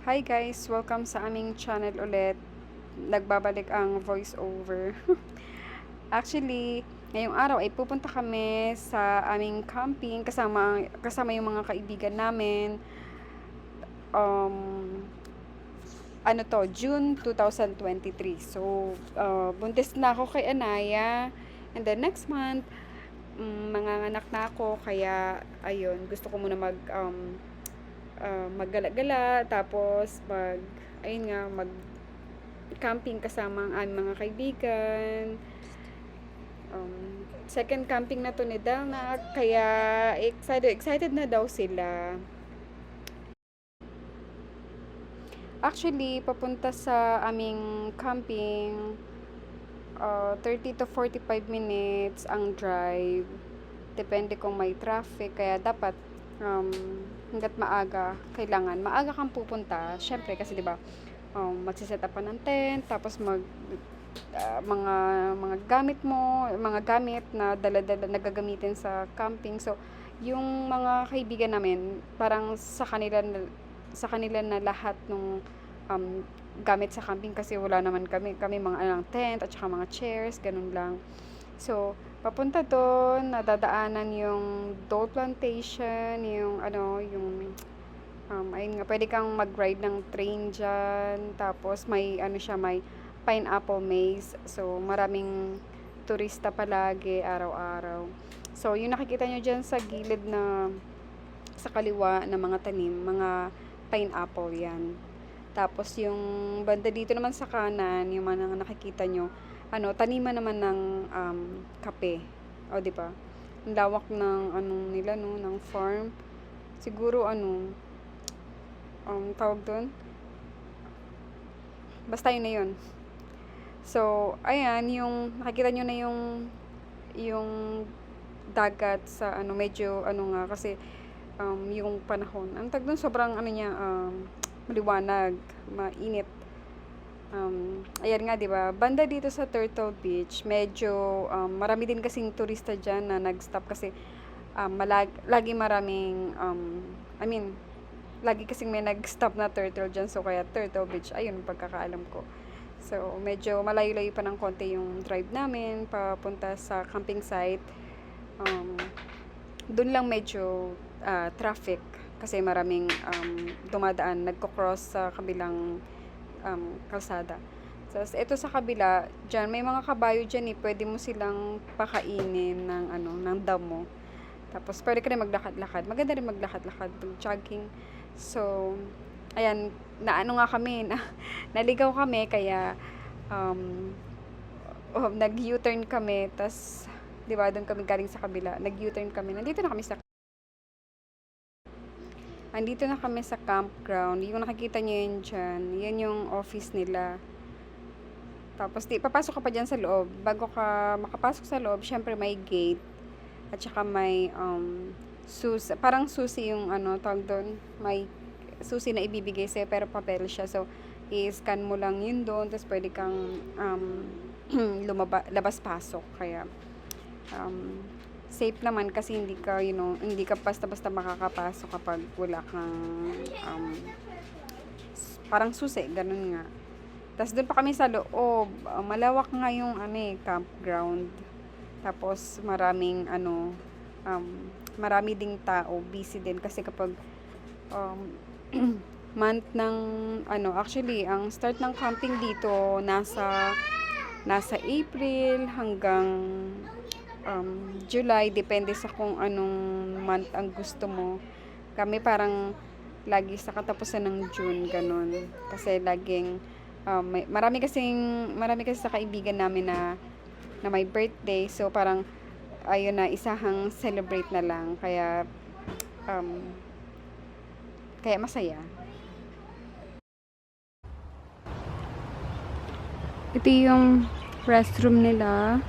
Hi guys! Welcome sa aming channel ulit. Nagbabalik ang voiceover. Actually, ngayong araw ay pupunta kami sa aming camping kasama yung mga kaibigan namin. Um, June 2023. So, buntis na ako kay Anaya. And then next month, manganganak na ako. Kaya, ayun, gusto ko muna maggala-gala, tapos mag camping kasama ang aming mga kaibigan. Second camping na to ni Delna, kaya excited na daw sila. Actually, papunta sa aming camping, 30 to 45 minutes ang drive. Depende kung may traffic, kaya dapat hanggat maaga, kailangan maaga kang pupunta. Syempre kasi 'di ba, magse-set up pa ng tent, tapos mga gamit na dala-dala na gagamitin sa camping. So, yung mga kaibigan namin, parang sa kanila na lahat nung gamit sa camping, kasi wala naman kami mga tent at saka mga chairs, ganun lang. So, papunta doon, nadadaanan yung Dole Plantation, ayun nga, pwede kang mag-ride ng train dyan. Tapos, may pineapple maze. So, maraming turista palagi, araw-araw. So, yung nakikita nyo dyan sa gilid sa kaliwa na mga tanim, mga pineapple yan. Tapos, yung banda dito naman sa kanan, yung mga nakikita nyo, taniman naman ng kape. O, di ba? Ang lawak ng nila, no, ng farm. Siguro tawag doon. Basta yun na yun. So, ayan, yung nakikita nyo na yung dagat sa medyo nga kasi yung panahon. Ang tag doon, sobrang maliwanag, mainit. Ayan nga, 'di ba? Banda dito sa Turtle Beach, medyo marami din kasing turista diyan na nag-stop kasi lagi maraming lagi kasing may nag-stop na turtle diyan, so kaya Turtle Beach, ayun pagkakaalam ko. So, medyo malayo-layo pa ng konti yung drive namin papunta sa camping site. Doon lang medyo traffic kasi maraming dumadaan, nagko-cross sa kabilang kalsada. So, ito sa kabila, dyan, may mga kabayo dyan pwede mo silang pakainin ng damo. Tapos, pwede ka rin maglakad-lakad. Maganda rin maglakad-lakad, jogging. So, ayan, nga kami, naligaw kami, kaya, nag-U-turn kami, tas, di ba, doon kami galing sa kabila, nag-U-turn kami, Andito na kami sa campground. Yung nakikita nyo yun dyan, yan yung office nila. Tapos, papasok ka pa dyan sa loob. Bago ka makapasok sa loob, syempre may gate. At saka may, parang susi yung, tawag doon. May susi na ibibigay sa'yo, pero papel siya. So, i-scan mo lang yun doon. Tapos, pwede kang, labas-pasok. Kaya, safe naman kasi hindi ka basta-basta makakapasok kapag wala kang parang susi, ganun nga. Tapos doon pa kami sa loob, malawak nga yung campground. Tapos marami ding tao, busy din kasi kapag month ng actually ang start ng camping dito nasa April hanggang July, depende sa kung anong month ang gusto mo. Kami parang lagi sa katapusan ng June, ganun. Kasi laging marami kasi sa kaibigan namin na may birthday. So parang ayun na, isahang celebrate na lang. Kaya masaya. Ito yung restroom nila.